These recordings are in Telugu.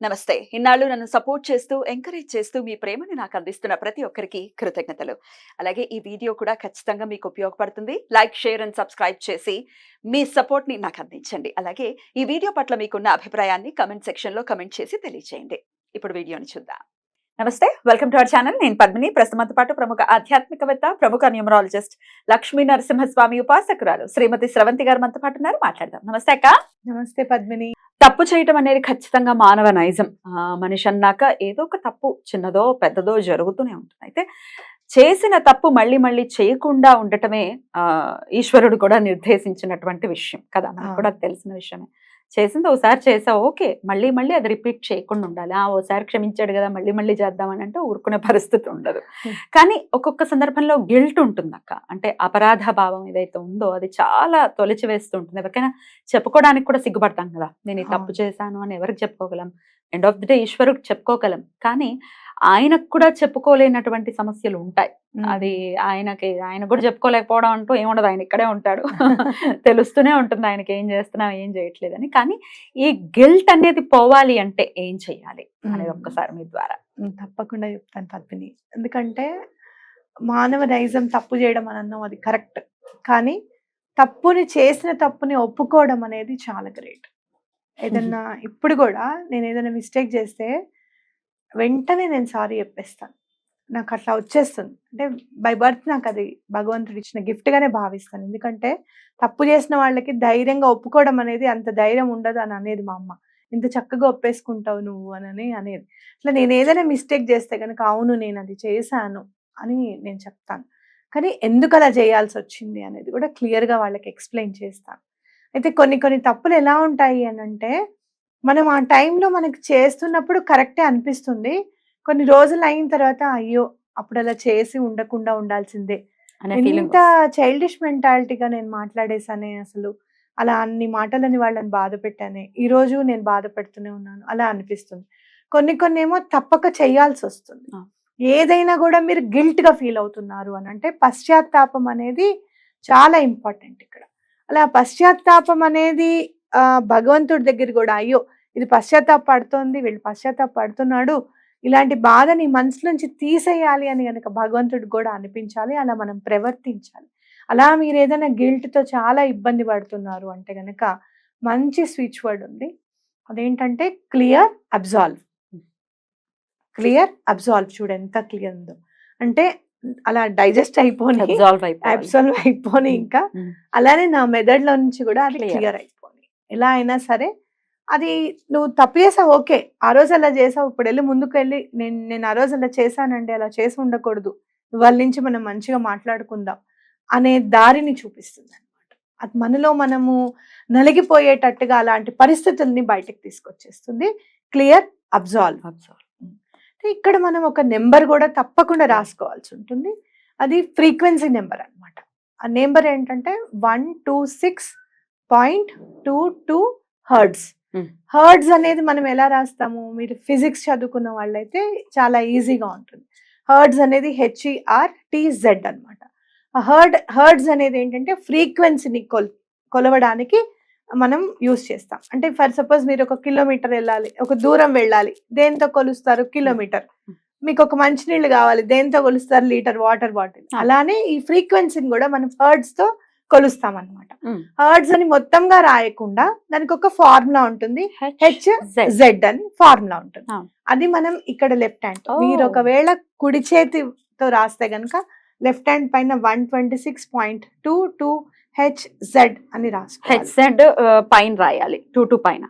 నమస్తే. ఇన్నాళ్ళు నన్ను సపోర్ట్ చేస్తూ, ఎంకరేజ్ చేస్తూ మీ ప్రేమని నాకు అందిస్తున్న ప్రతి ఒక్కరికి కృతజ్ఞతలు. అలాగే ఈ వీడియో కూడా ఖచ్చితంగా మీకు ఉపయోగపడుతుంది. లైక్, షేర్ అండ్ సబ్స్క్రైబ్ చేసి మీ సపోర్ట్‌ని నాకు అందించండి. అలాగే ఈ వీడియో పట్ల మీకున్న అభిప్రాయాన్ని కామెంట్ సెక్షన్‌లో కామెంట్ చేసి తెలియజేయండి. ఇప్పుడు వీడియోని చూద్దాం. నమస్తే. Welcome to our channel. నేను పద్మిని. ప్రస్తుతంతో పాటు ప్రముఖ ఆధ్యాత్మికవేత్త, ప్రముఖ న్యూమరాలజిస్ట్ లక్ష్మీ నరసింహస్వామి ఉపాసకురాలు శ్రీమతి స్రవంతి గారు మనతో పాటు ఉన్నారు. మాట్లాడదాం. నమస్తే అక్క. నమస్తే పద్మిని. తప్పు చేయటం అనేది ఖచ్చితంగా మానవ నైజం. మనిషి అన్నాక ఏదో ఒక తప్పు చిన్నదో పెద్దదో జరుగుతూనే ఉంటుంది. అయితే చేసిన తప్పు మళ్ళీ మళ్ళీ చేయకుండా ఉండటమే ఈశ్వరుడు కూడా నిర్దేశించినటువంటి విషయం కదా, మనకు కూడా తెలిసిన విషయమే. చేసింది ఓసారి చేసావు, ఓకే, మళ్ళీ మళ్ళీ అది రిపీట్ చేయకుండా ఉండాలి. ఓసారి క్షమించాడు కదా మళ్ళీ మళ్ళీ చేద్దామని అంటే ఊరుకునే పరిస్థితి ఉండదు. కానీ ఒక్కొక్క సందర్భంలో గిల్ట్ ఉంటుంది అక్క. అంటే అపరాధ భావం ఏదైతే ఉందో అది చాలా తొలిచి వేస్తూ ఉంటుంది. ఎవరికైనా చెప్పుకోవడానికి కూడా సిగ్గుపడతాం కదా, నేను ఈ తప్పు చేశాను అని ఎవరికి చెప్పుకోగలం? ఎండ్ ఆఫ్ ది డే ఈశ్వరుడికి చెప్పుకోగలం, కానీ ఆయనకు కూడా చెప్పుకోలేనటువంటి సమస్యలు ఉంటాయి. అది ఆయన కూడా చెప్పుకోలేకపోవడం అంటూ ఏముండదు, ఆయన ఇక్కడే ఉంటాడు. తెలుస్తూనే ఉంటుంది ఆయనకి ఏం చేస్తున్నాం ఏం చేయట్లేదని. కానీ ఈ గిల్ట్ అనేది పోవాలి అంటే ఏం చెయ్యాలి అనేది ఒక్కసారి మీ ద్వారా. తప్పకుండా చెప్తాను పద్మిని. ఎందుకంటే మానవ నైజం తప్పు చేయడం అని అన్నాం, అది కరెక్ట్. కానీ చేసిన తప్పుని ఒప్పుకోవడం అనేది చాలా గ్రేట్. ఏదన్నా ఇప్పుడు కూడా నేను ఏదైనా మిస్టేక్ చేస్తే వెంటనే నేను సారీ చెప్పేస్తాను. నాకు అట్లా వచ్చేస్తుంది. అంటే బై బర్త్ నాకు అది భగవంతుడు ఇచ్చిన గిఫ్ట్ గానే భావిస్తాను. ఎందుకంటే తప్పు చేసిన వాళ్ళకి ధైర్యంగా ఒప్పుకోవడం అనేది అంత ధైర్యం ఉండదు అని అనేది మా అమ్మ. ఇంత చక్కగా ఒప్పేసుకుంటావు నువ్వు అని అనేది. అట్లా నేను ఏదైనా మిస్టేక్ చేస్తే కనుక అవును నేను అది చేశాను అని నేను చెప్తాను. కానీ ఎందుకు అలా చేయాల్సి వచ్చింది అనేది కూడా క్లియర్గా వాళ్ళకి ఎక్స్ప్లెయిన్ చేస్తాను. అయితే కొన్ని తప్పులు ఎలా ఉంటాయి అని అంటే, మనం ఆ టైంలో మనకి చేస్తున్నప్పుడు కరెక్టే అనిపిస్తుంది. కొన్ని రోజులు అయిన తర్వాత అయ్యో అప్పుడు అలా చేసి ఉండకుండా ఉండాల్సిందే, ఎంత చైల్డిష్ మెంటాలిటీగా నేను మాట్లాడేసానే, అసలు అలా అన్ని మాటలని వాళ్ళని బాధ పెట్టానే, ఈ రోజు నేను బాధపెడుతూనే ఉన్నాను అలా అనిపిస్తుంది. కొన్ని ఏమో తప్పక చేయాల్సి వస్తుంది. ఏదైనా కూడా మీరు గిల్ట్ గా ఫీల్ అవుతున్నారు అని అంటే పశ్చాత్తాపం అనేది చాలా ఇంపార్టెంట్ ఇక్కడ. అలా పశ్చాత్తాపం అనేది భగవంతుడి దగ్గర కూడా అయ్యో ఇది పశ్చాత్తాపడుతోంది, వీళ్ళు పశ్చాత్తాపడుతున్నాడు, ఇలాంటి బాధ నీ మనసు నుంచి తీసేయాలి అని కనుక భగవంతుడికి కూడా అనిపించాలి. అలా మనం ప్రవర్తించాలి. అలా మీరు ఏదైనా గిల్ట్తో చాలా ఇబ్బంది పడుతున్నారు అంటే కనుక మంచి స్విచ్ వర్డ్ ఉంది. అదేంటంటే క్లియర్ అబ్జాల్వ్. Clear absolve. చూడు ఎంత క్లియర్ ఉందో. అంటే అలా డైజెస్ట్ అయిపోని అబ్జాల్వ్ అయిపోని, ఇంకా అలానే నా మెదడులో నుంచి కూడా అది క్లియర్ అయిపోని. ఎలా అయినా సరే అది నువ్వు తప్పు చేసావు, ఓకే, ఆ రోజు అలా చేసావు, ఇప్పుడు వెళ్ళి ముందుకు వెళ్ళి నేను ఆ రోజు అలా చేశానండి, అలా చేసి ఉండకూడదు, వాళ్ళ నుంచి మనం మంచిగా మాట్లాడుకుందాం అనే దారిని చూపిస్తుంది అనమాట. అది మనలో మనము నలిగిపోయేటట్టుగా అలాంటి పరిస్థితుల్ని బయటకు తీసుకొచ్చేస్తుంది. Clear absolve. ఇక్కడ మనం ఒక నెంబర్ కూడా తప్పకుండా రాసుకోవాల్సి ఉంటుంది. అది ఫ్రీక్వెన్సీ నెంబర్ అనమాట. ఆ నెంబర్ ఏంటంటే 126.22 హర్ట్జ్. హర్ట్జ్ అనేది మనం ఎలా రాస్తాము, మీరు ఫిజిక్స్ చదువుకున్న వాళ్ళైతే చాలా ఈజీగా ఉంటుంది. హర్ట్జ్ అనేది HERTZ అనమాట. హర్ట్జ్ అనేది ఏంటంటే ఫ్రీక్వెన్సీని కొలవడానికి మనం యూజ్ చేస్తాం. అంటే ఫర్ సపోజ్ మీరు 1 కిలోమీటర్ వెళ్ళాలి, ఒక దూరం వెళ్ళాలి, దేంతో కొలుస్తారు? కిలోమీటర్. మీకు ఒక మంచినీళ్ళు కావాలి, దేంతో కొలుస్తారు? Litre water bottle. అలానే ఈ ఫ్రీక్వెన్సీని కూడా మనం హర్ట్జ్ తో కొలుస్తాం అనమాట. హర్ట్జ్ అని మొత్తంగా రాయకుండా దానికి ఒక ఫార్ములా ఉంటుంది, HZ అని ఫార్ములా ఉంటుంది. అది మనం ఇక్కడ లెఫ్ట్ హ్యాండ్, మీరు ఒకవేళ కుడి చేతితో రాస్తే గనక లెఫ్ట్ హ్యాండ్ పైన 126.22 HZ అని రాసుకోవాలి. పైన రాయాలి, 22 పైన,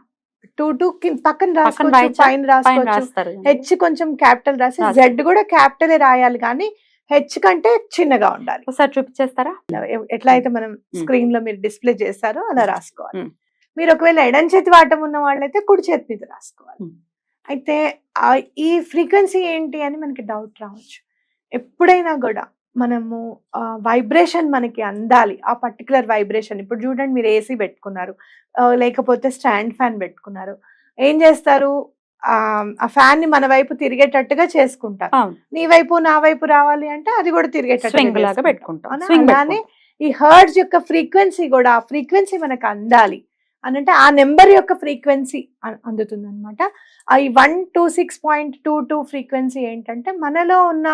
22 పక్కన రాసుకోవచ్చు, పైన రాసుకోవచ్చు. హెచ్ కొంచెం క్యాపిటల్ రాసి, జెడ్ కూడా క్యాపిటల్ రాయాలి, కానీ హెచ్ కంటే చిన్నగా ఉండాలి. ఒకసారి చూపించేస్తారా? ఎట్లా అయితే మనం స్క్రీన్ లో మీరు డిస్ప్లే చేస్తారో అలా రాసుకోవాలి. మీరు ఒకవేళ ఎడం చేతి వాటం ఉన్న వాళ్ళైతే కుడి చేతి మీద రాసుకోవాలి. అయితే ఈ ఫ్రీక్వెన్సీ ఏంటి అని మనకి డౌట్ రావచ్చు. ఎప్పుడైనా కూడా మనము వైబ్రేషన్ మనకి అందాలి, ఆ పర్టికులర్ వైబ్రేషన్. ఇప్పుడు చూడండి, మీరు ఏసీ పెట్టుకున్నారు, లేకపోతే స్టాండ్ ఫ్యాన్ పెట్టుకున్నారు, ఏం చేస్తారు? ఆ ఫ్యాన్ ని మన వైపు తిరిగేటట్టుగా చేసుకుంటారు. నీ వైపు నా వైపు రావాలి అంటే అది కూడా తిరిగేటట్టుగా పెట్టుకుంటాం. అలానే ఈ హర్ట్జ్ యొక్క ఫ్రీక్వెన్సీ కూడా, ఆ ఫ్రీక్వెన్సీ మనకు అందాలి. అని అంటే ఆ నెంబర్ యొక్క ఫ్రీక్వెన్సీ అందుతుంది అనమాట. ఈ 126.22 ఫ్రీక్వెన్సీ ఏంటంటే మనలో ఉన్న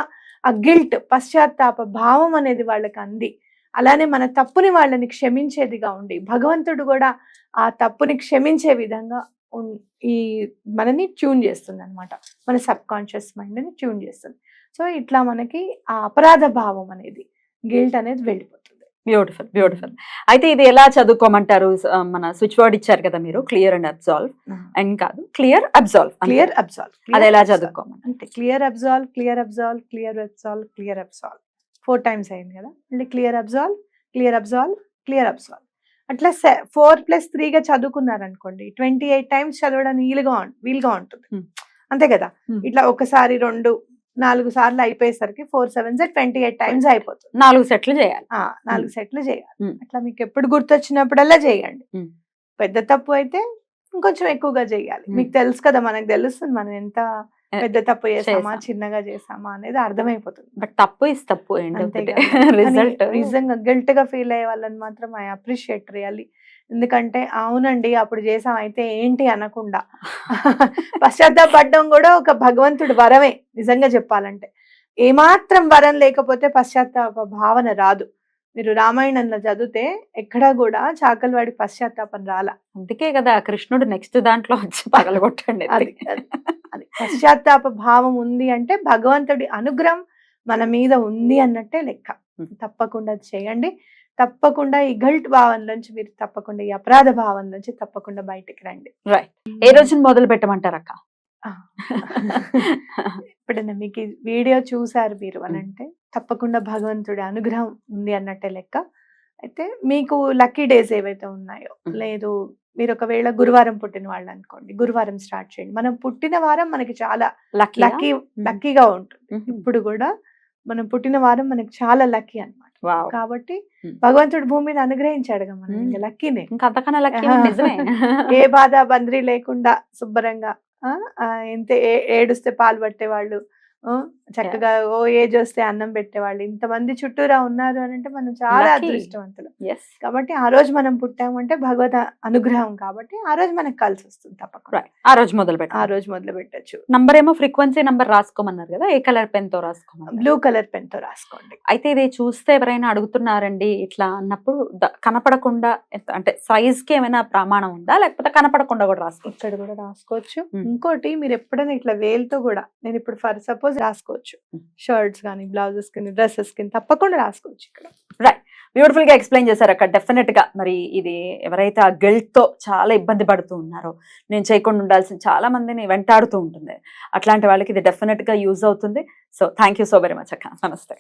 ఆ గిల్ట్, పశ్చాత్తాప భావం అనేది వాళ్ళకి అంది. అలానే మన తప్పుని వాళ్ళని క్షమించేదిగా ఉండి భగవంతుడు కూడా ఆ తప్పుని క్షమించే విధంగా ఈ మనని ట్యూన్ చేస్తుంది అనమాట. మన సబ్ కాన్షియస్ మైండ్ని ట్యూన్ చేస్తుంది. సో ఇట్లా మనకి ఆ అపరాధ భావం అనేది, గిల్ట్ అనేది వెళ్ళిపోతుంది. Beautiful beautiful. అయితే ఇది ఎలా చదువుకోమంటారు? మన స్విచ్ వర్డ్ ఇచ్చారు కదా మీరు, క్లియర్ అండ్ అబ్జాల్వ్. అండ్ కాదు, క్లియర్ అబ్జాల్వ్. క్లియర్ అబ్జాల్వ్ అది ఎలా చదువుకోమని? అంటే clear absolve, clear absolve, clear absolve, clear absolve 4 times అయింది కదా. అంటే clear absolve, clear absolve, clear absolve. అట్లా 4+3గా చదువుకున్నారనుకోండి 28 times చదవడానికి వీలుగా ఉంటుంది. అంతే కదా. ఇట్లా ఒకసారి 2-4 సార్లు అయిపోయేసరికి 4 7s 28 times అయిపోతుంది. 4 సెట్లు చేయాలి. 4 సెట్లు చేయాలి. అట్లా మీకు ఎప్పుడు గుర్తొచ్చినప్పుడల్లా చేయండి. పెద్ద తప్పు అయితే ఇంకొంచెం ఎక్కువగా చేయాలి. మీకు తెలుసు కదా, మనకు తెలుస్తుంది మనం ఎంత పెద్ద తప్పు చేసామా చిన్నగా చేసామా అనేది అర్థమైపోతుంది. బట్ తప్పు ఇస్ తప్పు. రిజల్ట్ నిజంగా గిల్ట్ గా ఫీల్ అయ్యే వాళ్ళని మాత్రం ఐ అప్రిషియేట్ రియల్లీ. ఎందుకంటే అవునండి అప్పుడు చేసాం అయితే ఏంటి అనకుండా పశ్చాత్తాపడడం కూడా ఒక భగవంతుడి వరమే. నిజంగా చెప్పాలంటే ఏమాత్రం వరం లేకపోతే పశ్చాత్తాప భావన రాదు. మీరు రామాయణంలో చదివితే ఎక్కడా కూడా చాకలివాడి పశ్చాత్తాపం రాలా. అందుకే కదా కృష్ణుడు నెక్స్ట్ దాంట్లో వచ్చి పగలగొట్టండి. అది పశ్చాత్తాప భావం ఉంది అంటే భగవంతుడి అనుగ్రహం మన మీద ఉంది అన్నట్టే లెక్క. తప్పకుండా చేయండి. తప్పకుండా ఈ గిల్ట్ భావం నుంచి మీరు తప్పకుండా ఈ అపరాధ భావం నుంచి తప్పకుండా బయటికి రండి. రైట్. ఏ రోజున మొదలు పెట్టమంటారు అక్క? ఎప్పుడైనా మీకు ఈ వీడియో చూసారు మీరు అనంటే తప్పకుండా భగవంతుడి అనుగ్రహం ఉంది అన్నట్టే లెక్క. అయితే మీకు లక్కీ డేస్ ఏవైతే ఉన్నాయో, లేదు మీరు ఒకవేళ గురువారం పుట్టిన వాళ్ళు అనుకోండి, గురువారం స్టార్ట్ చేయండి. మనం పుట్టిన వారం మనకి చాలా లక్కీగా ఉంటుంది. ఇప్పుడు కూడా మనం పుట్టిన వారం మనకి చాలా లక్కీ అన్నమాట. కాబట్టి భగవంతుడు భూమి మీద అనుగ్రహించాడుగా మనం ఇంకా లక్కీనే. ఇంకా అంతకన్నా లక్కీ నిజమే. ఏ బాధ బంద్రీ లేకుండా శుభ్రంగా ఎంత ఏడుస్తే పాలు పట్టేవాళ్ళు, చక్కగా ఓ ఏజ్ వస్తే అన్నం పెట్టేవాళ్ళు ఇంతమంది చుట్టూరా ఉన్నారు అని అంటే మనం చాలా అదృష్టవంతులు. కాబట్టి ఆ రోజు మనం పుట్టామంటే భగవద్ అనుగ్రహం కాబట్టి ఆ రోజు మనకు కలిసి వస్తుంది. తప్పకుండా ఆ రోజు మొదలు పెట్టచ్చు. నంబర్ ఏమో ఫ్రీక్వెన్సీ నంబర్ రాసుకోమన్నారు కదా, ఏ కలర్ పెన్ తో రాసుకోమన్నారు? బ్లూ కలర్ పెన్ తో రాసుకోండి. అయితే ఇది చూస్తే ఎవరైనా అడుగుతున్నారండి ఇట్లా అన్నప్పుడు కనపడకుండా అంటే సైజ్ కి ఏమైనా ప్రమాణం ఉందా, లేకపోతే కనపడకుండా కూడా రాసుకోవచ్చు? ఇక్కడ కూడా రాసుకోవచ్చు. ఇంకోటి మీరు ఎప్పుడైనా ఇట్లా వేలుతో కూడా, నేను ఇప్పుడు ఫర్ సపోజ్ రాసుకోవచ్చు, షర్ట్స్ కానీ బ్లౌజెస్ కానీ డ్రెస్సెస్ కానీ తప్పకుండా రాసుకోవచ్చు ఇక్కడ. రైట్. బ్యూటిఫుల్ గా ఎక్స్ప్లెయిన్ చేశారు అక్కడ. డెఫినెట్ గా మరి ఇది ఎవరైతే ఆ గిల్ట్ తో చాలా ఇబ్బంది పడుతూ ఉన్నారో, నేను చేయకుండా ఉండాల్సిన చాలా మందిని వెంటాడుతూ ఉంటుంది, అట్లాంటి వాళ్ళకి ఇది డెఫినెట్ గా యూజ్ అవుతుంది. So thank you so very much అక్క. నమస్తే.